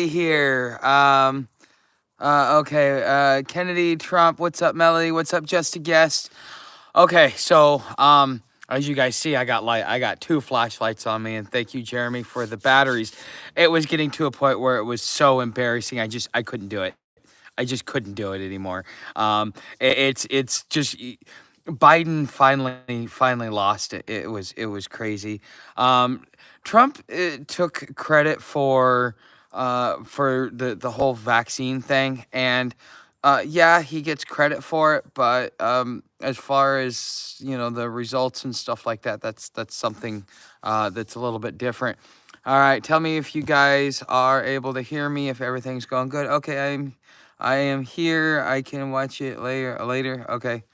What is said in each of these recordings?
here. Okay. Kennedy, Trump. What's up, Melody? What's up, Just a Guest? Okay. As you guys see, I got two flashlights on me, and thank you, Jeremy, for the batteries. It was getting to a point where it was so embarrassing. I couldn't do it. I just couldn't do it anymore. It's just Biden finally lost it. It was crazy. Trump took credit for the whole vaccine thing, and yeah, he gets credit for it. But as far as the results and stuff like that, that's something that's a little bit different. All right, tell me if you guys are able to hear me. If everything's going good. Okay, I am here. I can watch it later. Okay.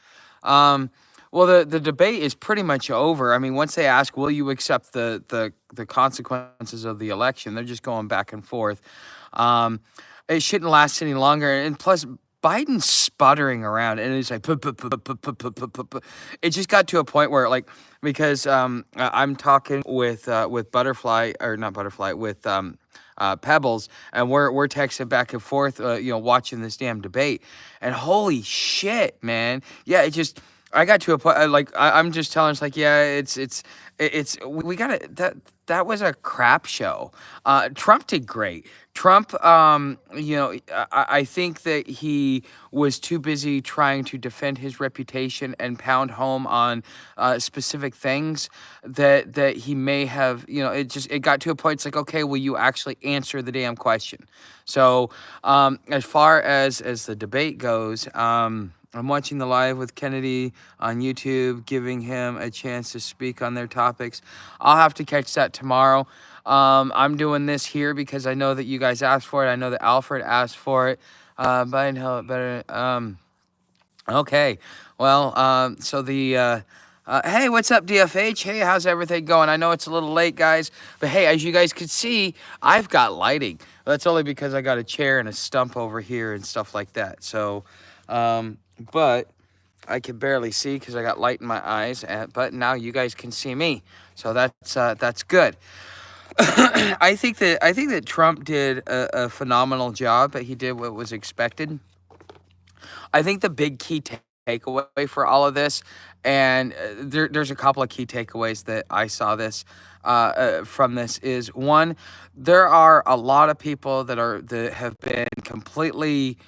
Um, well, the debate is pretty much over. I mean, once they ask, "Will you accept the consequences of the election?" They're just going back and forth. Um, it shouldn't last any longer. And plus, Biden's sputtering around, and it's like, "Puh, puh, puh, puh, puh, puh, puh, puh, puh." It just got to a point where, like, because I'm talking with Butterfly, or not Butterfly, with Pebbles, and we're texting back and forth, watching this damn debate, and holy shit, man, yeah, it just. I got to a point, I'm just telling us, like, yeah, we got to that was a crap show. Trump did great. Trump, I think that he was too busy trying to defend his reputation and pound home on specific things that he may have, it got to a point. It's like, okay, will you actually answer the damn question? So, as far as the debate goes, I'm watching the live with Kennedy on YouTube, giving him a chance to speak on their topics. I'll have to catch that tomorrow. I'm doing this here because I know that you guys asked for it. I know that Alfred asked for it. Biden held it better. Okay. Well, hey, what's up, DFH? Hey, how's everything going? I know it's a little late, guys, but hey, as you guys can see, I've got lighting. That's only because I got a chair and a stump over here and stuff like that. So, but I can barely see because I got light in my eyes. But now you guys can see me, so that's good. I think that Trump did a phenomenal job, but he did what was expected. I think the big key takeaway for all of this, and there's a couple of key takeaways that I saw from this is one, there are a lot of people that have been completely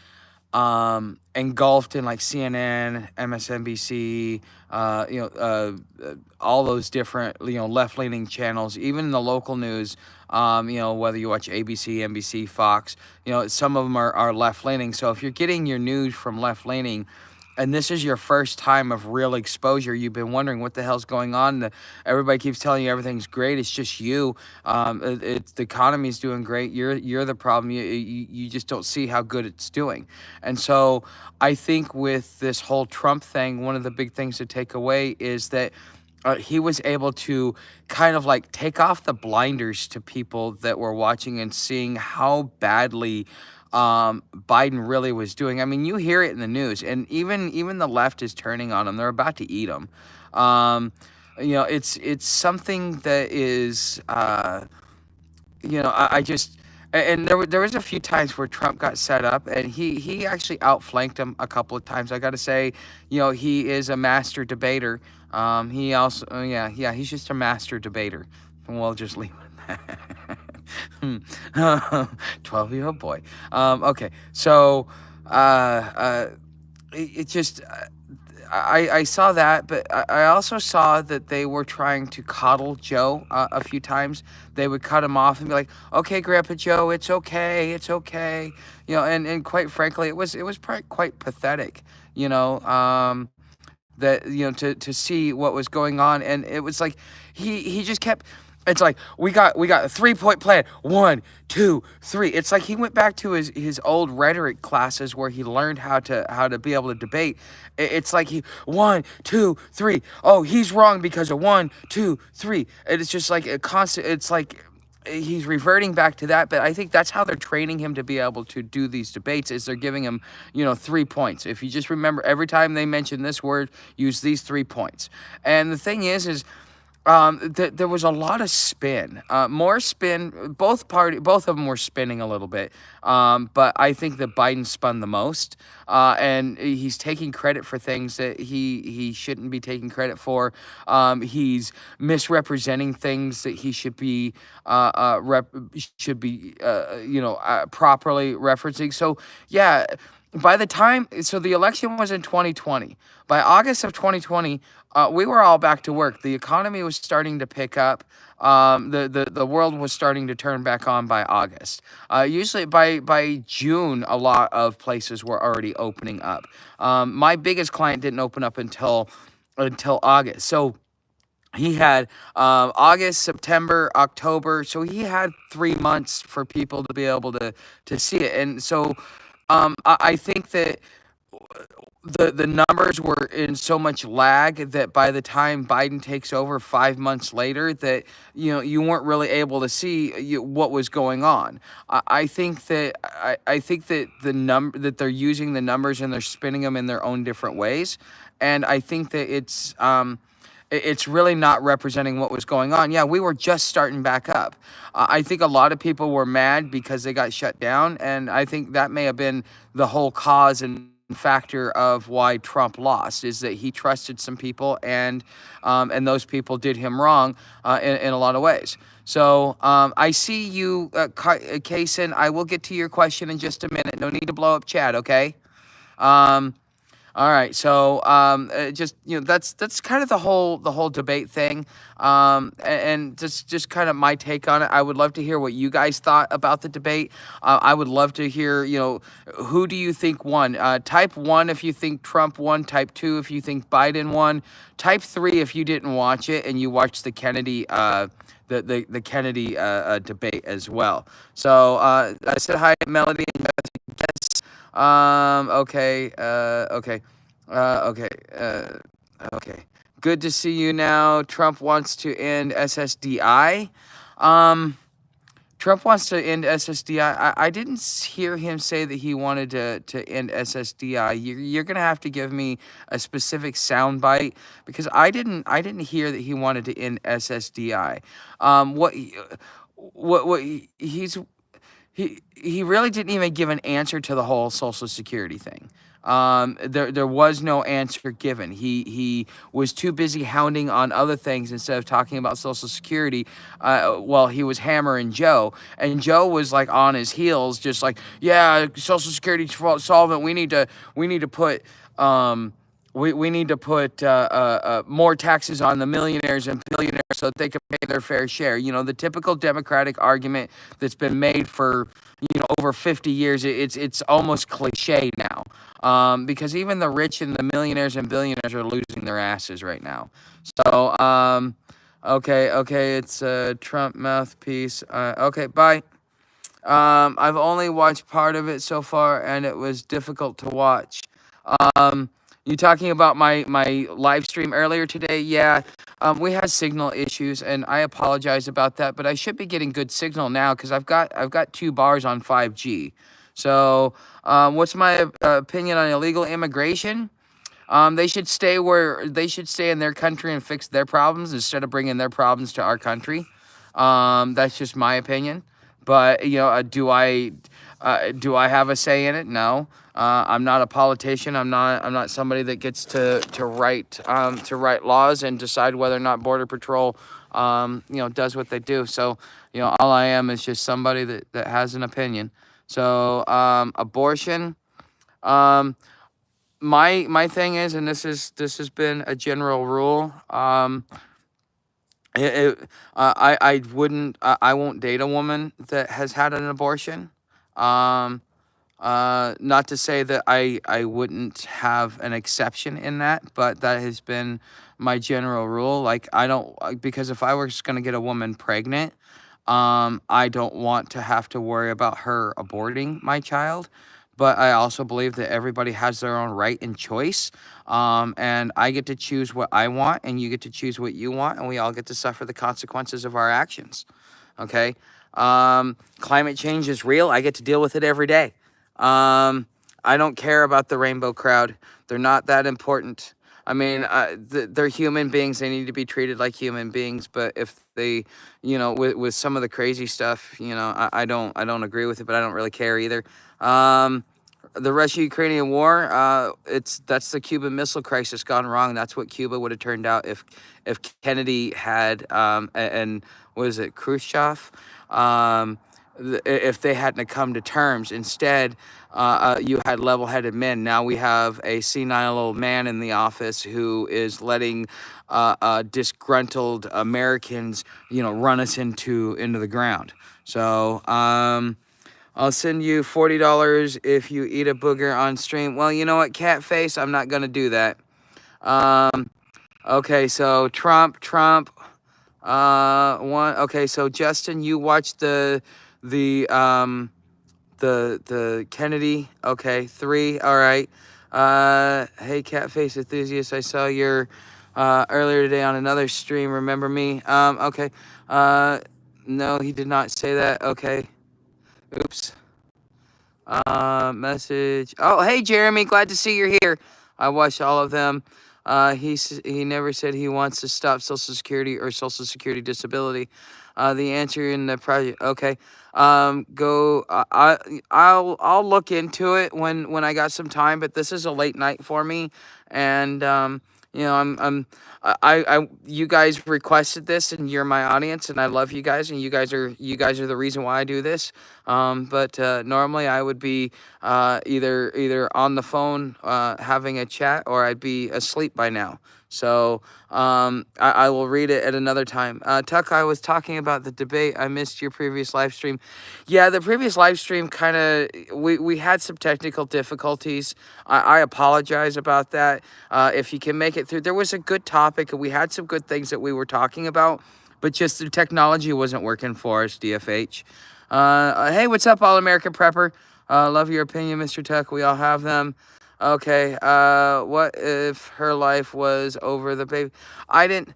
engulfed in like CNN, MSNBC, all those different, left-leaning channels, even in the local news, whether you watch ABC, NBC, Fox, some of them are left-leaning. So if you're getting your news from left-leaning, and this is your first time of real exposure, you've been wondering what the hell's going on. Everybody keeps telling you everything's great. It's just you. The economy's doing great. You're the problem. You just don't see how good it's doing. And so I think with this whole Trump thing, one of the big things to take away is that he was able to kind of like take off the blinders to people that were watching and seeing how badly Biden really was doing. I mean, you hear it in the news, and even the left is turning on him. They're about to eat him. It's something that is, I just. And there was a few times where Trump got set up, and he actually outflanked him a couple of times. I got to say, he is a master debater. He also, he's just a master debater. And we'll just leave it at that. 12-year-old boy. Okay, so it just I saw that, but I also saw that they were trying to coddle Joe a few times. They would cut him off and be like, "Okay, Grandpa Joe, it's okay," and quite frankly, it was quite pathetic, that to see what was going on, and it was like he just kept. It's like we got a 3-point plan. 1, 2, 3. It's like he went back to his old rhetoric classes where he learned how to be able to debate. It's like 1, 2, 3. Oh, he's wrong because of 1, 2, 3. And it's just like a constant. It's like he's reverting back to that, but I think that's how they're training him to be able to do these debates, is they're giving him 3 points. If you just remember, every time they mention this word, use these 3 points. And the thing is There was a lot of spin, more spin. Both of them were spinning a little bit. But I think that Biden spun the most, and he's taking credit for things that he shouldn't be taking credit for. He's misrepresenting things that he should be properly referencing. So yeah, the election was in 2020. By August of 2020, we were all back to work. The economy was starting to pick up. The world was starting to turn back on by August. Usually by June, a lot of places were already opening up. My biggest client didn't open up until August. So he had August, September, October. So he had 3 months for people to be able to see it. And so I think that the numbers were in so much lag that by the time Biden takes over 5 months later, that you weren't really able to see what was going on. I think that they're using the numbers and they're spinning them in their own different ways, and I think that it's really not representing what was going on. Yeah, we were just starting back up. I think a lot of people were mad because they got shut down, and I think that may have been the whole cause and factor of why Trump lost, is that he trusted some people, and those people did him wrong in a lot of ways. So I see you, Kaysen. I will get to your question in just a minute. No need to blow up Chad, okay? Um, all right, so just that's kind of the whole debate thing, and just kind of my take on it. I would love to hear what you guys thought about the debate. I would love to hear, who do you think won? Type 1 if you think Trump won. Type 2 if you think Biden won. Type 3 if you didn't watch it and you watched the Kennedy the Kennedy debate as well. So I said hi to Melody and Jessica. Okay, okay, okay. Good to see you now. Trump wants to end SSDI. Um, Trump wants to end SSDI. I didn't hear him say that he wanted to end SSDI. You're gonna have to give me a specific soundbite, because I didn't hear that he wanted to end SSDI. He's he really didn't even give an answer to the whole Social Security thing. There was no answer given. He was too busy hounding on other things instead of talking about Social Security. While he was hammering Joe, and Joe was like on his heels, just like, yeah, Social Security solvent. We need to put we need to put more taxes on the millionaires and billionaires so that they can pay their fair share. The typical Democratic argument that's been made for over 50 years. It's almost cliche now, because even the rich and the millionaires and billionaires are losing their asses right now. So okay, it's a Trump mouthpiece. Okay, bye. I've only watched part of it so far, and it was difficult to watch. You talking about my live stream earlier today? Yeah, we had signal issues, and I apologize about that. But I should be getting good signal now because I've got 2 bars on 5G. So, what's my opinion on illegal immigration? They should stay in their country and fix their problems instead of bringing their problems to our country. That's just my opinion. But do I have a say in it? No. I'm not a politician. I'm not somebody that gets to write laws and decide whether or not Border Patrol does what they do. So all I am is just somebody that has an opinion. So abortion. My thing is, and this has been a general rule. I won't date a woman that has had an abortion. Um, not to say that I wouldn't have an exception in that, but that has been my general rule. Like, I don't, because if I was going to get a woman pregnant, I don't want to have to worry about her aborting my child. But I also believe that everybody has their own right and choice. And I get to choose what I want, and you get to choose what you want, and we all get to suffer the consequences of our actions. Okay? Climate change is real. I get to deal with it every day. I don't care about the rainbow crowd. They're not that important. I mean, they're human beings. They need to be treated like human beings. But if they, with some of the crazy stuff, I don't agree with it, but I don't really care either. Um, the Russia-Ukrainian war, that's the Cuban Missile Crisis gone wrong. That's what Cuba would have turned out if Kennedy had and what is it, Khrushchev, if they hadn't have come to terms. Instead, you had level-headed men. Now we have a senile old man in the office who is letting disgruntled Americans, run us into the ground. So. I'll send you $40 if you eat a booger on stream. Well, you know what, Catface? I'm not gonna do that. Okay, so Trump. One. Okay, so Justin, you watched the Kennedy. Okay, 3. All right. Hey, Catface enthusiast, I saw your earlier today on another stream. Remember me? Okay. No, he did not say that. Okay. Oops. Message. Oh, hey, Jeremy. Glad to see you're here. I watched all of them. He never said he wants to stop Social Security or Social Security disability. The answer in the project. Okay. Go. I'll look into it when I got some time. But this is a late night for me, and you guys requested this, and you're my audience, and I love you guys, and you guys are the reason why I do this. But normally I would be either on the phone having a chat, or I'd be asleep by now. So I will read it at another time. Tuck, I was talking about the debate. I missed your previous live stream. Yeah, the previous live stream kind of, we had some technical difficulties. I apologize about that. If you can make it through, there was a good topic, and we had some good things that we were talking about, but just the technology wasn't working for us, DFH. Hey, what's up, All-American Prepper? Love your opinion, Mr. Tuck. We all have them. Okay, what if her life was over the baby? I didn't,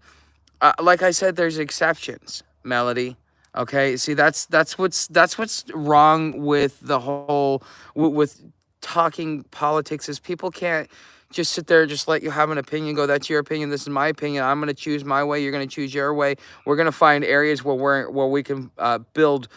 like I said, there's exceptions, Melody. Okay, see, that's what's wrong with the whole, with talking politics, is people can't just sit there and just let you have an opinion, go, that's your opinion, this is my opinion, I'm going to choose my way, you're going to choose your way. We're going to find areas where we can build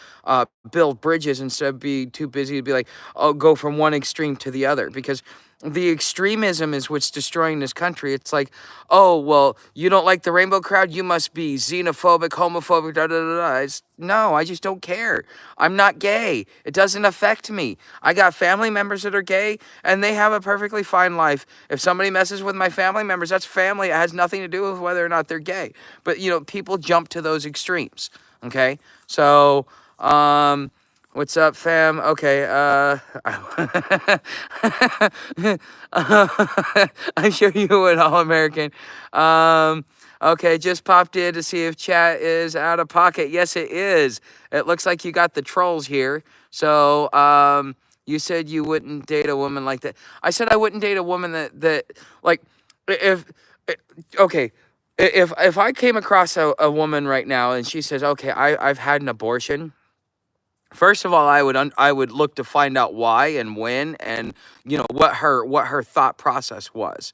bridges, instead of being too busy to be like, oh, go from one extreme to the other, because the extremism is what's destroying this country. It's like, oh, well, you don't like the rainbow crowd, you must be xenophobic, homophobic, da da da da. No, I just don't care. I'm not gay. It doesn't affect me. I got family members that are gay, and they have a perfectly fine life. If somebody messes with my family members, that's family. It has nothing to do with whether or not they're gay. But, people jump to those extremes, okay? So, what's up, fam? Okay, I'm sure you would, All-American. Okay, just popped in to see if chat is out of pocket. Yes, it is. It looks like you got the trolls here. So, you said you wouldn't date a woman like that. I said I wouldn't date a woman that like, if, okay, if I came across a woman right now and she says, okay, I've had an abortion. First of all, I would look to find out why and when, and what her thought process was.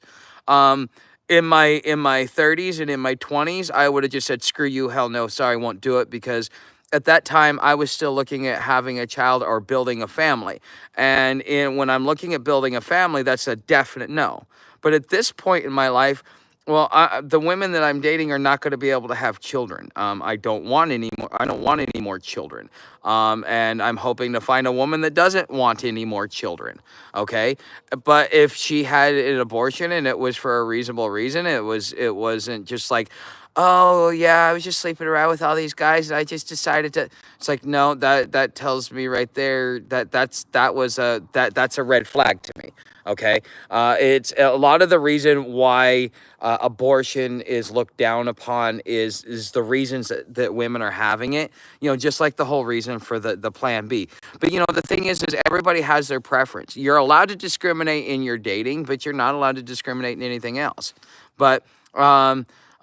In my 30s and in my 20s, I would have just said, screw you, hell no, sorry, won't do it, because at that time I was still looking at having a child or building a family. And when I'm looking at building a family, that's a definite no. But at this point in my life, well, the women that I'm dating are not going to be able to have children. I don't want any more. I don't want any more children. And I'm hoping to find a woman that doesn't want any more children. Okay, but if she had an abortion and it was for a reasonable reason, it wasn't just like, oh yeah, I was just sleeping around with all these guys and I just decided to. It's like, no, that tells me right there that's a red flag to me. Okay, it's a lot of the reason why abortion is looked down upon is the reasons that women are having it. Just like the whole reason for the Plan B. But the thing is everybody has their preference. You're allowed to discriminate in your dating, but you're not allowed to discriminate in anything else. But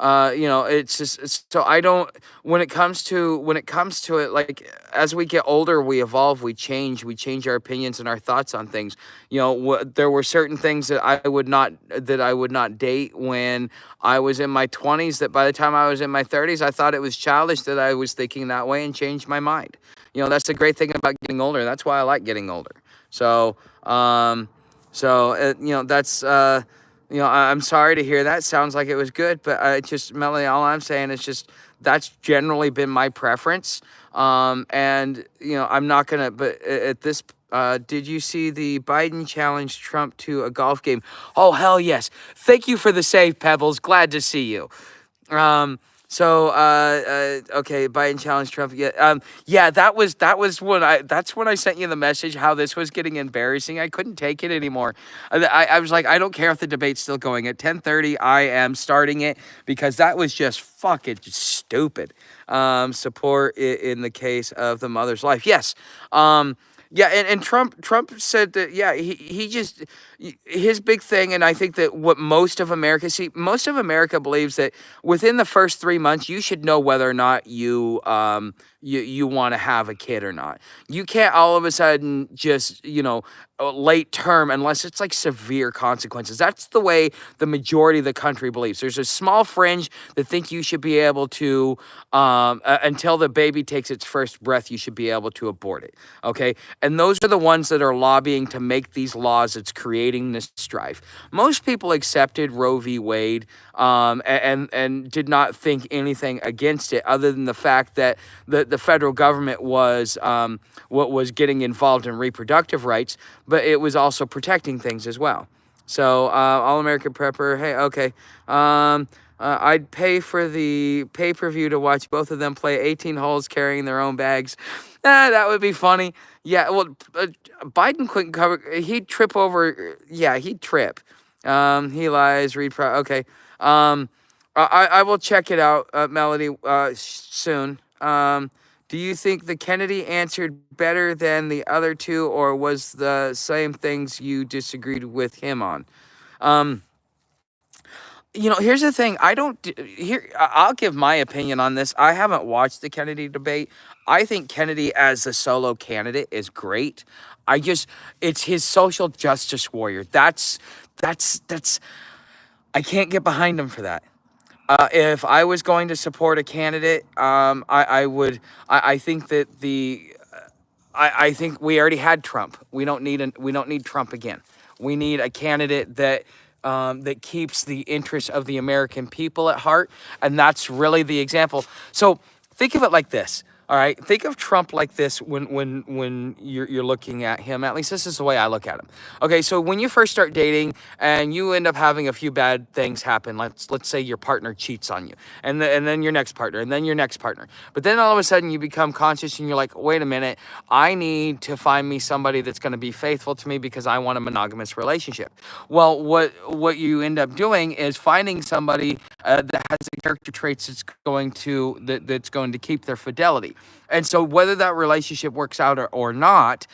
So I don't. When it comes to it, like as we get older, we evolve, we change our opinions and our thoughts on things. There were certain things that I would not date when I was in my 20s. That by the time I was in my 30s, I thought it was childish that I was thinking that way, and changed my mind. That's the great thing about getting older. That's why I like getting older. So, that's I'm sorry to hear that. Sounds like it was good, but just Melanie, all I'm saying is just that's generally been my preference. And I'm not gonna. But at this, did you see the Biden challenged Trump to a golf game? Oh hell yes! Thank you for the save, Pebbles. Glad to see you. Um, okay, Biden challenged Trump. Yeah, yeah, that's when I sent you the message how this was getting embarrassing. I couldn't take it anymore. I was like, I don't care if the debate's still going at 10:30. I am starting it because that was just fucking stupid. Support in the case of the mother's life. Yes. Yeah, and Trump said that, yeah, he just his big thing, and I think that what most of America believes that within the first 3 months you should know whether or not you want to have a kid or not. You can't all of a sudden just late term unless it's like severe consequences. That's the way the majority of the country believes. There's a small fringe that think you should be able to until the baby takes its first breath, you should be able to abort it. Okay, and those are the ones that are lobbying to make these laws that's creating this strife. Most people accepted Roe v. Wade, and did not think anything against it, other than the fact that the federal government was what was getting involved in reproductive rights, but it was also protecting things as well. So, All American Prepper, hey, okay. I'd pay for the pay-per-view to watch both of them play 18 holes carrying their own bags. That would be funny. Yeah, well, Biden couldn't cover. He'd trip over. Yeah, he'd trip. He lies. Okay. I will check it out, Melody, soon. Do you think the Kennedy answered better than the other two, or was the same things you disagreed with him on? Um, Here's the thing. I'll give my opinion on this. I haven't watched the Kennedy debate. I think Kennedy as a solo candidate is great. It's his social justice warrior. That's I can't get behind him for that. If I was going to support a candidate, I would. I think that I think we already had Trump. We don't need Trump again. We need a candidate that keeps the interests of the American people at heart, and that's really the example. So think of it like this. All right, think of Trump like this when you're looking at him. At least this is the way I look at him. Okay, so when you first start dating and you end up having a few bad things happen, let's say your partner cheats on you, and then your next partner, and then your next partner. But then all of a sudden you become conscious and you're like, wait a minute, I need to find me somebody that's going to be faithful to me because I want a monogamous relationship. Well, what you end up doing is finding somebody that has the character traits that's going to keep their fidelity. And so whether that relationship works out or not,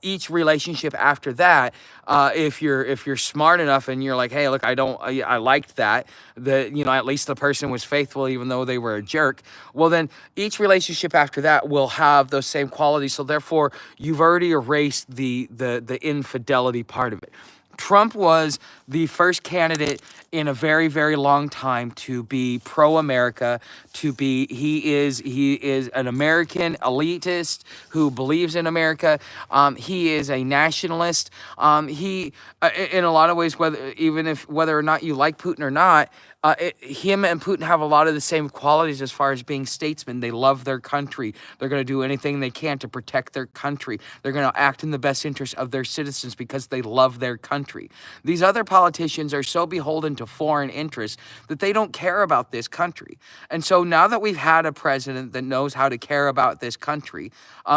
each relationship after that, if you're smart enough and you're like, hey, look, I liked that at least the person was faithful even though they were a jerk. Well, then each relationship after that will have those same qualities. So therefore, you've already erased the infidelity part of it. Trump was the first candidate in a very, very long time to be pro-America, he is an American elitist who believes in America. He is a nationalist. In a lot of ways, whether or not you like Putin or not, him and Putin have a lot of the same qualities as far as being statesmen. They love their country. They're going to do anything they can to protect their country. They're going to act in the best interest of their citizens because they love their country. These other politicians are so beholden to foreign interests that they don't care about this country. And so now that we've had a president that knows how to care about this country,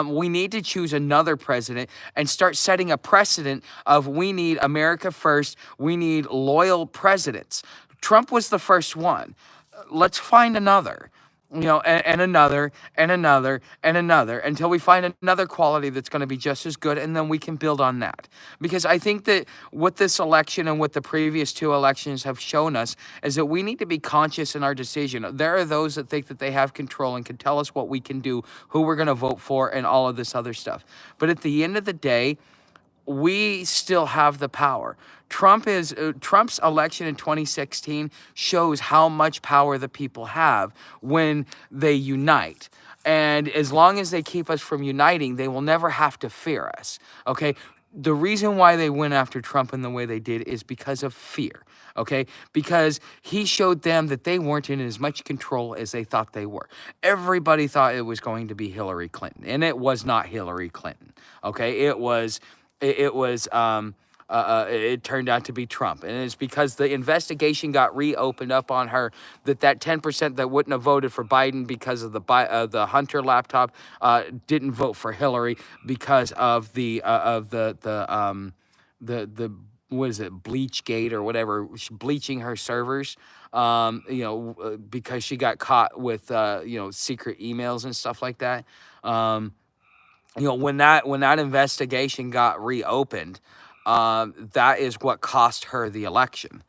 we need to choose another president and start setting a precedent of we need America first. We need loyal presidents. Trump was the first one. Let's find another. and another and another and another until we find another quality that's going to be just as good, and then we can build on that. Because I think that what this election and what the previous two elections have shown us is that we need to be conscious in our decision. There are those that think that they have control and can tell us what we can do, who we're going to vote for, and all of this other stuff. But at the end of the day, we still have the power. Trump's election in 2016 shows how much power the people have when they unite. And as long as they keep us from uniting, they will never have to fear us. Okay? The reason why they went after Trump in the way they did is because of fear. Okay? Because he showed them that they weren't in as much control as they thought they were. Everybody thought it was going to be Hillary Clinton, and it was not Hillary Clinton. Okay? It turned out to be Trump, and it's because the investigation got reopened up on her that 10% that wouldn't have voted for Biden because of the Hunter laptop didn't vote for Hillary because of the what is it, Bleachgate or whatever, bleaching her servers, because she got caught with secret emails and stuff like that. When that investigation got reopened, that is what cost her the election.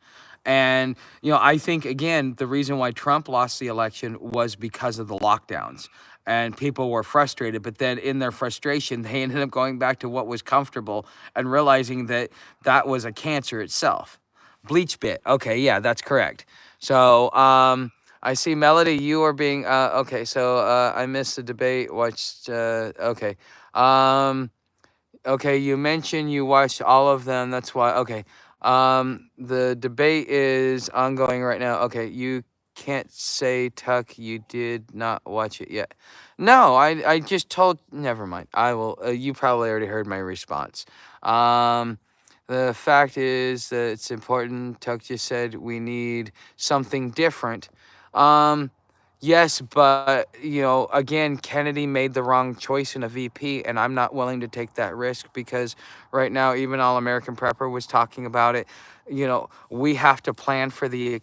And I think again the reason why Trump lost the election was because of the lockdowns, and people were frustrated. But then in their frustration, they ended up going back to what was comfortable and realizing that that was a cancer itself. Bleach bit. Okay, yeah, that's correct. So, I see Melody, you are being okay. So, I missed the debate. Watched. Okay. Um, okay. You mentioned you watched all of them. That's why. Okay. The debate is ongoing right now. Okay. You can't say, Tuck, you did not watch it yet. No, I just told. Never mind. I will. You probably already heard my response. Um. The fact is that it's important. Tuck just said we need something different. Um, yes, but again, Kennedy made the wrong choice in a VP, and I'm not willing to take that risk because right now, even All American Prepper was talking about it. We have to plan for the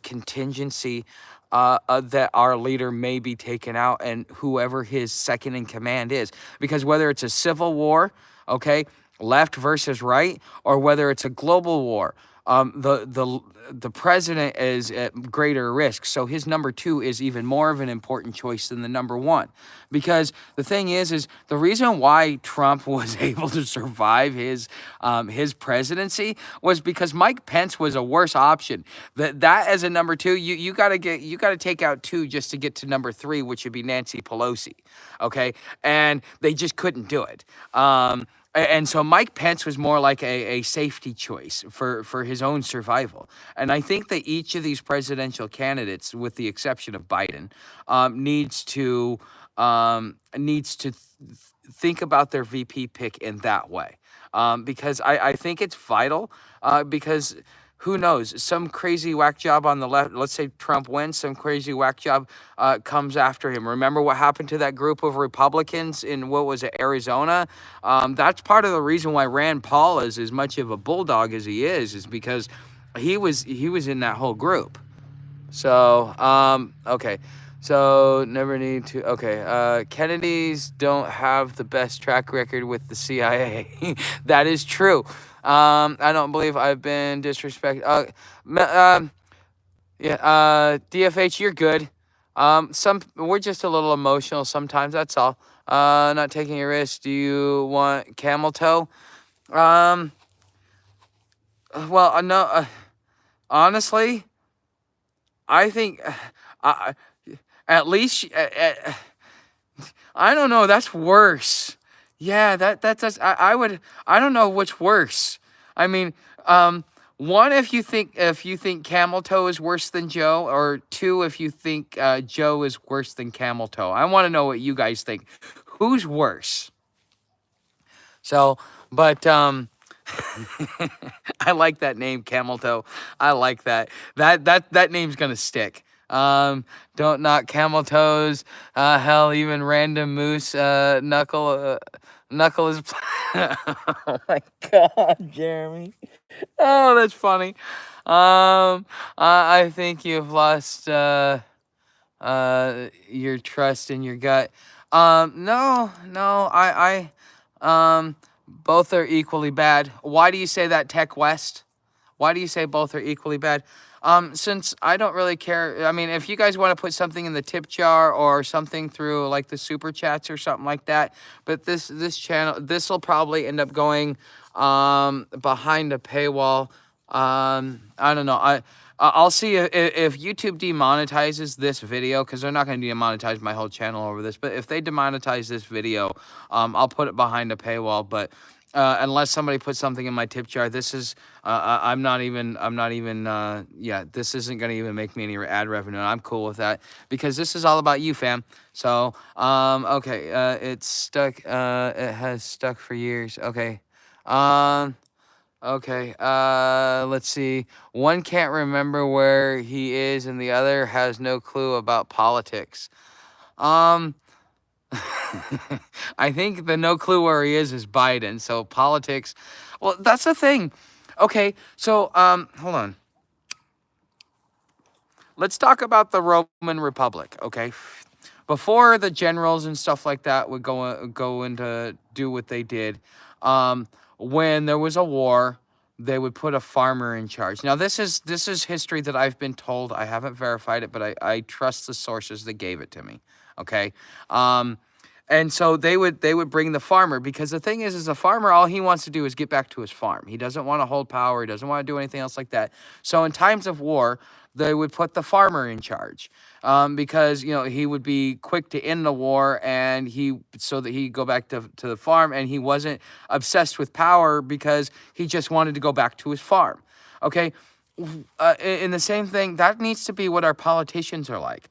contingency that our leader may be taken out, and whoever his second in command is, because whether it's a civil war, okay, left versus right, or whether it's a global war, the president is at greater risk. So his number two is even more of an important choice than the number one, because the thing is the reason why Trump was able to survive his presidency was because Mike Pence was a worse option. That as a number two, you gotta take out two just to get to number three, which would be Nancy Pelosi. Okay, and they just couldn't do it. And so Mike Pence was more like a safety choice for his own survival. And I think that each of these presidential candidates, with the exception of Biden, needs to think about their VP pick in that way. Because I think it's vital, because who knows, some crazy whack job on the left, let's say Trump wins, some crazy whack job comes after him. Remember what happened to that group of Republicans in, what was it, Arizona? That's part of the reason why Rand Paul is as much of a bulldog as he is because he was in that whole group. So, okay. So, never need to. Okay. Kennedys don't have the best track record with the CIA. That is true. I don't believe I've been disrespected. Yeah. DFH, you're good. We're just a little emotional sometimes. That's all. Not taking a risk. Do you want camel toe? Um. Well, no. Honestly, I think. Uh, at least. I don't know. That's worse. Yeah, that's. I don't know what's worse. I mean, one, if you think Camel Toe is worse than Joe, or two, if you think Joe is worse than Camel Toe. I want to know what you guys think. Who's worse? So, but I like that name, Camel Toe. I like that. That name's gonna stick. Don't knock camel toes. Hell, even random moose knuckle is. Oh my God, Jeremy. Oh, that's funny. I think you've lost your trust in your gut. No, no, both are equally bad. Why do you say that, Tech West? Why do you say both are equally bad? Since I don't really care. I mean, if you guys want to put something in the tip jar or something through like the super chats or something like that, but this channel, this will probably end up going behind a paywall. I don't know. I'll see if YouTube demonetizes this video, because they're not going to demonetize my whole channel over this. But if they demonetize this video, I'll put it behind a paywall. But unless somebody puts something in my tip jar, this is yeah, this isn't going to even make me any ad revenue, and I'm cool with that, because this is all about you, fam. So okay, it's stuck. It has stuck for years. Okay. Okay, let's see. One can't remember where he is, and the other has no clue about politics. Um, I think the no clue where he is Biden. So politics, well, that's the thing. Okay, so hold on. Let's talk about the Roman Republic, okay? Before the generals and stuff like that would go into do what they did, when there was a war, they would put a farmer in charge. Now this is history that I've been told. I haven't verified it, but I trust the sources that gave it to me. Okay. And so they would bring the farmer, because the thing is a farmer, all he wants to do is get back to his farm. He doesn't want to hold power. He doesn't want to do anything else like that. So in times of war, they would put the farmer in charge, because he would be quick to end the war, and so that he'd go back to the farm, and he wasn't obsessed with power because he just wanted to go back to his farm. Okay. In the same thing, that needs to be what our politicians are like.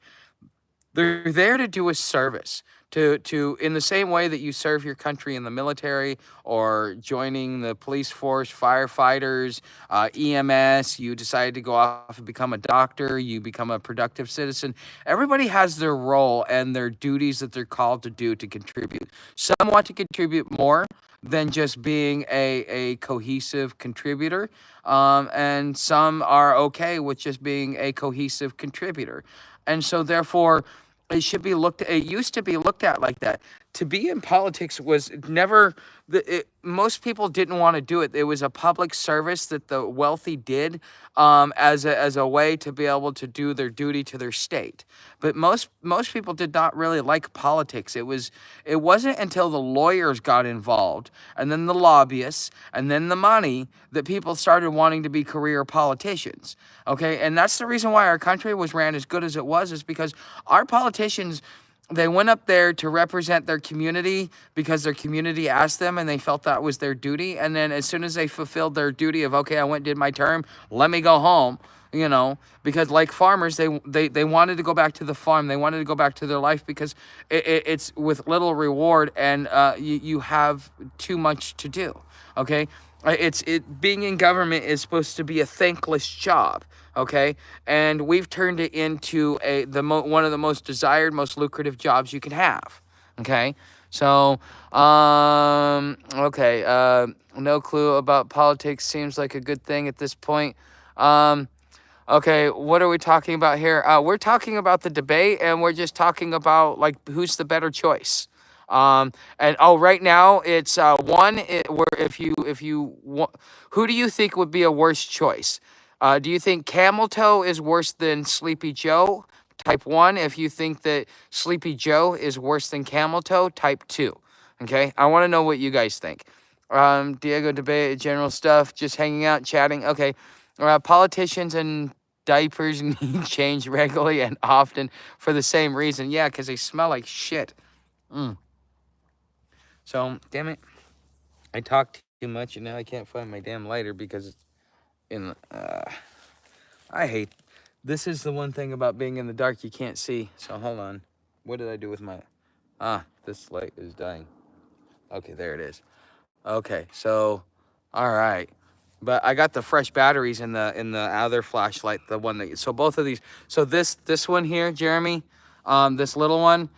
They're there to do a service, to in the same way that you serve your country in the military, or joining the police force, firefighters, EMS. You decide to go off and become a doctor. You become a productive citizen. Everybody has their role and their duties that they're called to do to contribute. Some want to contribute more than just being a cohesive contributor. And some are okay with just being a cohesive contributor. And so therefore, it used to be looked at like that. To be in politics was never, most people didn't want to do it. It was a public service that the wealthy did, as a way to be able to do their duty to their state. But most people did not really like politics. It wasn't until the lawyers got involved, and then the lobbyists, and then the money, that people started wanting to be career politicians. Okay, and that's the reason why our country was ran as good as it was, is because our politicians, they went up there to represent their community because their community asked them, and they felt that was their duty. And then as soon as they fulfilled their duty of, okay, I went and did my term, let me go home, because like farmers, they wanted to go back to the farm. They wanted to go back to their life, because it's with little reward, and you have too much to do. Okay. Being in government is supposed to be a thankless job, okay? And we've turned it into one of the most desired, most lucrative jobs you can have, okay? So, okay, no clue about politics seems like a good thing at this point. Okay, what are we talking about here? We're talking about the debate, and we're just talking about, like, who's the better choice. And right now it's where if you want, who do you think would be a worse choice? Do you think Camel Toe is worse than Sleepy Joe? Type 1. If you think that Sleepy Joe is worse than Camel Toe, type 2. Okay, I want to know what you guys think. Diego, debate, general stuff, just hanging out, chatting. Okay, politicians and diapers need change regularly and often for the same reason. Yeah, because they smell like shit. So, damn it, I talked too much, and now I can't find my damn lighter because it's in the, I hate, this is the one thing about being in the dark you can't see. So, hold on. What did I do with my, this light is dying. Okay, there it is. Okay, so, all right. But I got the fresh batteries in the other flashlight, the one that, so both of these, so this one here, Jeremy, this little one,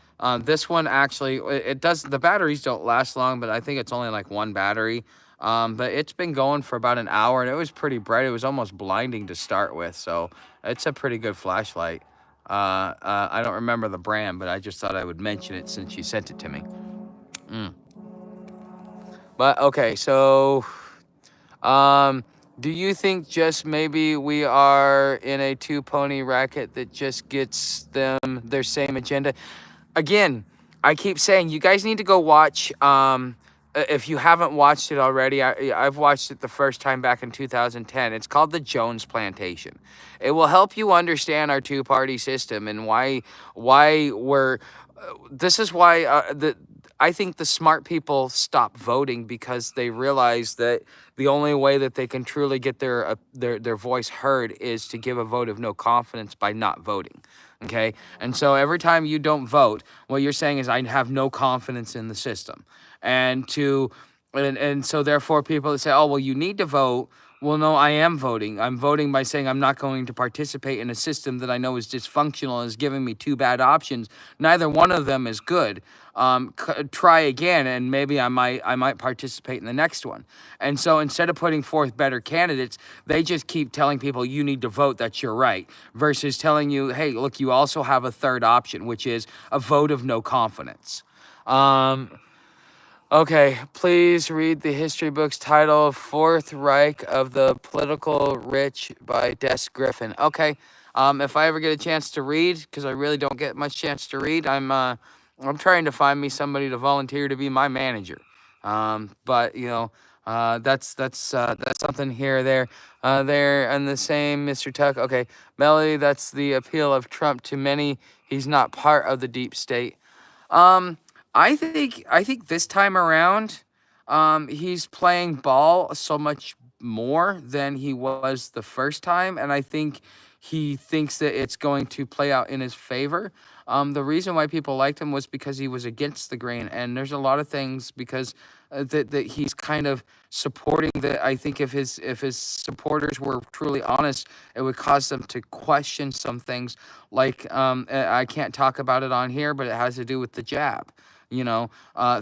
this one actually, it does, the batteries don't last long, but I think it's only like one battery. But it's been going for about an hour, and it was pretty bright. It was almost blinding to start with, so it's a pretty good flashlight. I don't remember the brand, but I just thought I would mention it since you sent it to me. Mm. But okay, so um, do you think just maybe we are in a two pony racket that just gets them their same agenda? Again, I keep saying you guys need to go watch. If you haven't watched it already, I've watched it the first time back in 2010. It's called The Jones Plantation. It will help you understand our two-party system and why we're. This is why the I think the smart people stop voting because they realize that the only way that they can truly get their voice heard is to give a vote of no confidence by not voting. Okay. And so every time you don't vote, what you're saying is, I have no confidence in the system. And to, and so therefore people that say, oh, well, you need to vote. Well, no, I am voting. I'm voting by saying I'm not going to participate in a system that I know is dysfunctional and is giving me two bad options. Neither one of them is good. Try again, and maybe I might participate in the next one. And so instead of putting forth better candidates, they just keep telling people you need to vote. That's your right. Versus telling you, hey, look, you also have a third option, which is a vote of no confidence. Um, Okay, please read the history book's title, Fourth Reich of the Political Rich by Des Griffin. Okay, if I ever get a chance to read, because I really don't get much chance to read, I'm trying to find me somebody to volunteer to be my manager. But you know, that's something here or there. There and the same, Mr. Tuck. Okay, Melody, that's the appeal of Trump to many. He's not part of the deep state. Um, I think this time around, he's playing ball so much more than he was the first time, and I think he thinks that it's going to play out in his favor. The reason why people liked him was because he was against the grain, and there's a lot of things because that he's kind of supporting that. I think if his supporters were truly honest, it would cause them to question some things. Like I can't talk about it on here, but it has to do with the jab.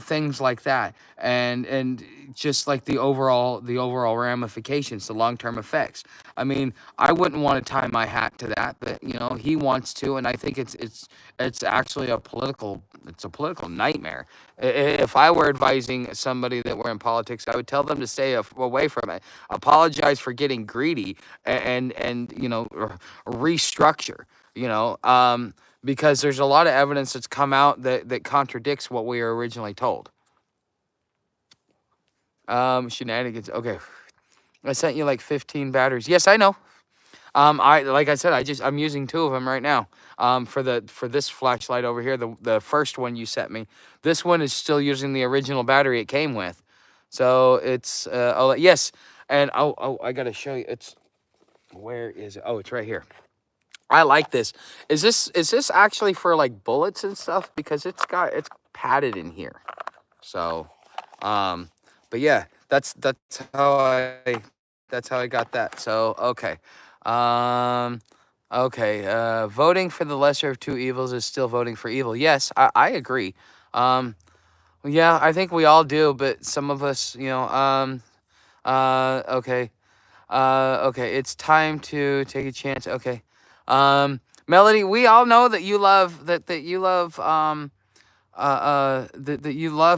Things like that, and just like the overall ramifications, the long-term effects. I mean, I wouldn't want to tie my hat to that, but he wants to, and I think it's actually a political nightmare. If I were advising somebody that were in politics, I would tell them to stay away from it. Apologize for getting greedy, and restructure. Because there's a lot of evidence that's come out that contradicts what we were originally told. Shenanigans. Okay, I sent you like 15 batteries. Yes, I know. Like I said, I'm using two of them right now. For this flashlight over here, the first one you sent me. This one is still using the original battery it came with. So it's yes, and I gotta show you. Where is it? Oh, it's right here. I like this. Is this actually for like bullets and stuff? Because it's padded in here. So, um, but yeah, that's how I got that. So um, okay. Voting for the lesser of two evils is still voting for evil. Yes, I agree. Um, yeah, I think we all do, but some of us, okay. Okay, it's time to take a chance. Okay. Melody, we all know that you love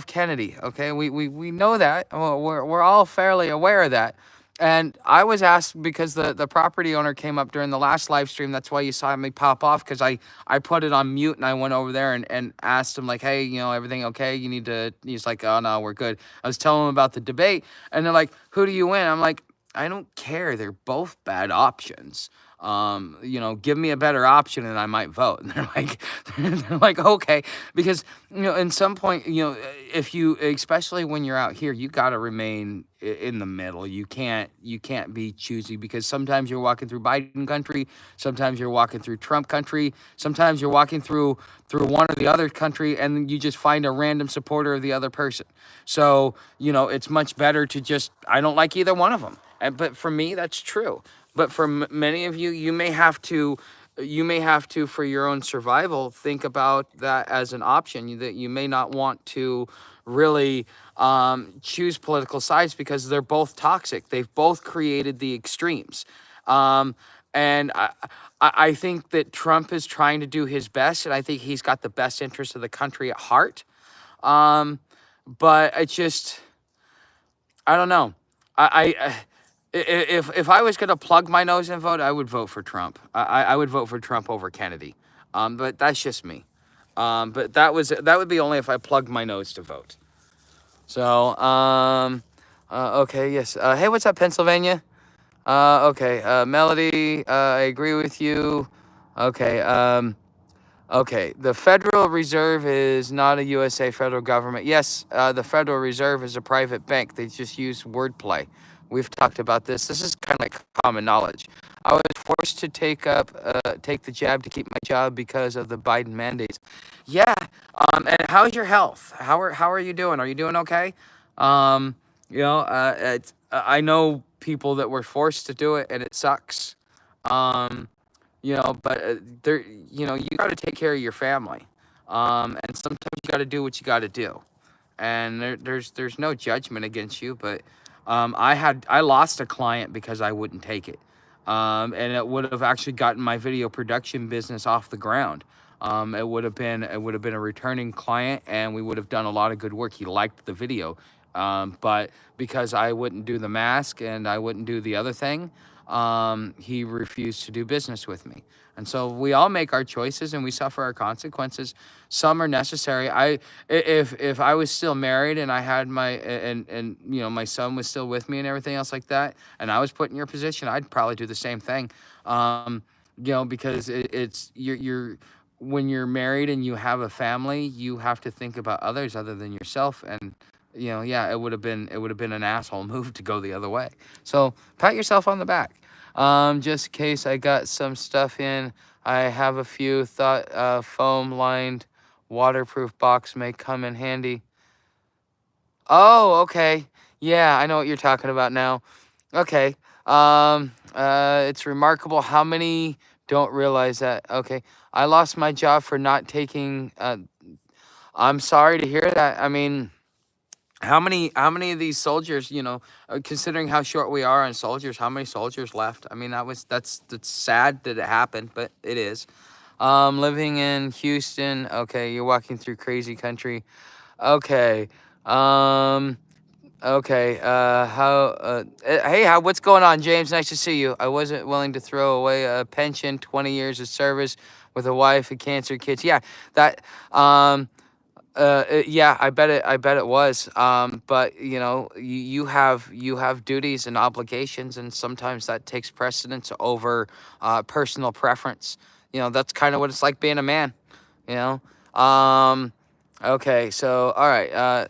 Kennedy. Okay, we know that. Well, we're all fairly aware of that. And I was asked because the property owner came up during the last live stream. That's why you saw me pop off, because I put it on mute and I went over there and asked him, like, hey, everything okay? You need to. He's like, oh no, we're good. I was telling him about the debate, and they're like, who do you win? I'm like, I don't care. They're both bad options. Give me a better option and I might vote. And they're like, okay, because in some point, if you, especially when you're out here, you got to remain in the middle. You can't be choosy, because sometimes you're walking through Biden country, sometimes you're walking through Trump country, sometimes you're walking through one or the other country, and you just find a random supporter of the other person. So it's much better to just, I don't like either one of them. But for me, that's true. But for many of you, you may have to, for your own survival, think about that as an option. That you may not want to really choose political sides, because they're both toxic. They've both created the extremes. Um, And I think that Trump is trying to do his best, and I think he's got the best interest of the country at heart. Um, but it's just, I don't know. If I was gonna plug my nose and vote, I would vote for Trump. I would vote for Trump over Kennedy. But that's just me. But that would be only if I plugged my nose to vote. So okay, yes. Hey, what's up, Pennsylvania? Okay, Melody. I agree with you. Okay. Okay, the Federal Reserve is not a USA federal government. Yes, the Federal Reserve is a private bank. They just use wordplay. We've talked about this. This is kind of like common knowledge. I was forced to take the jab to keep my job because of the Biden mandates. Yeah. And how's your health? How are you doing? Are you doing okay? Um, I know people that were forced to do it, and it sucks. Um, but there, you got to take care of your family, and sometimes you got to do what you got to do, and there's no judgment against you, but I lost a client because I wouldn't take it, and it would have actually gotten my video production business off the ground. It would have been a returning client, and we would have done a lot of good work. He liked the video, but because I wouldn't do the mask and I wouldn't do the other thing, he refused to do business with me. And so we all make our choices and we suffer our consequences. Some are necessary. If I was still married and I had my son was still with me and everything else like that, and I was put in your position, I'd probably do the same thing. Because it's you're when you're married and you have a family, you have to think about others other than yourself. And yeah, it would have been an asshole move to go the other way. So pat yourself on the back. Just in case I got some stuff in, I have a few thought foam lined waterproof box may come in handy. Oh, okay. Yeah, I know what you're talking about now. Okay. It's remarkable how many don't realize that. Okay. I lost my job for not taking I'm sorry to hear that. I mean, how many of these soldiers, considering how short we are on soldiers, how many soldiers left? I mean, that's sad that it happened, but it is. Living in Houston. Okay, you're walking through crazy country. Okay. Um, okay. Hey, what's going on, James? Nice to see you. I wasn't willing to throw away a pension, 20 years of service with a wife and cancer kids. Yeah, that. Yeah, I bet it was. But you have duties and obligations, and sometimes that takes precedence over personal preference. That's kind of what it's like being a man. You know. Okay, so all right.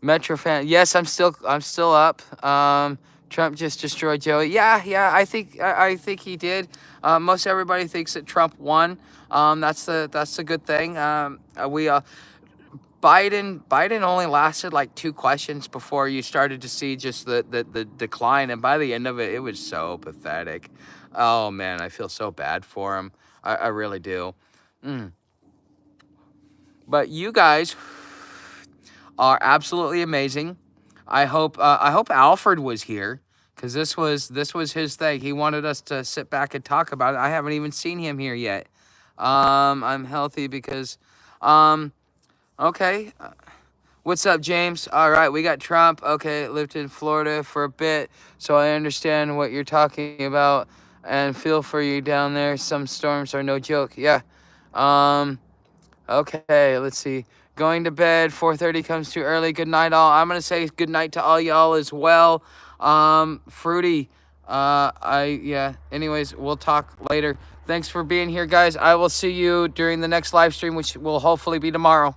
Metro fan. Yes, I'm still up. Trump just destroyed Joey. Yeah. I think he did. Most everybody thinks that Trump won. That's the good thing. We Biden only lasted like 2 questions before you started to see just the decline, and by the end of it, it was so pathetic. Oh man, I feel so bad for him. I really do. But you guys are absolutely amazing. I hope Alfred was here, because this was his thing. He wanted us to sit back and talk about it. I haven't even seen him here yet. I'm healthy because okay. What's up, James? All right, we got Trump. Okay, lived in Florida for a bit, so I understand what you're talking about and feel for you down there. Some storms are no joke. Yeah. Um, okay, let's see. Going to bed, 4:30 comes too early. Good night, all. I'm gonna say good night to all y'all as well. Fruity. Yeah. Anyways, we'll talk later. Thanks for being here, guys. I will see you during the next live stream, which will hopefully be tomorrow.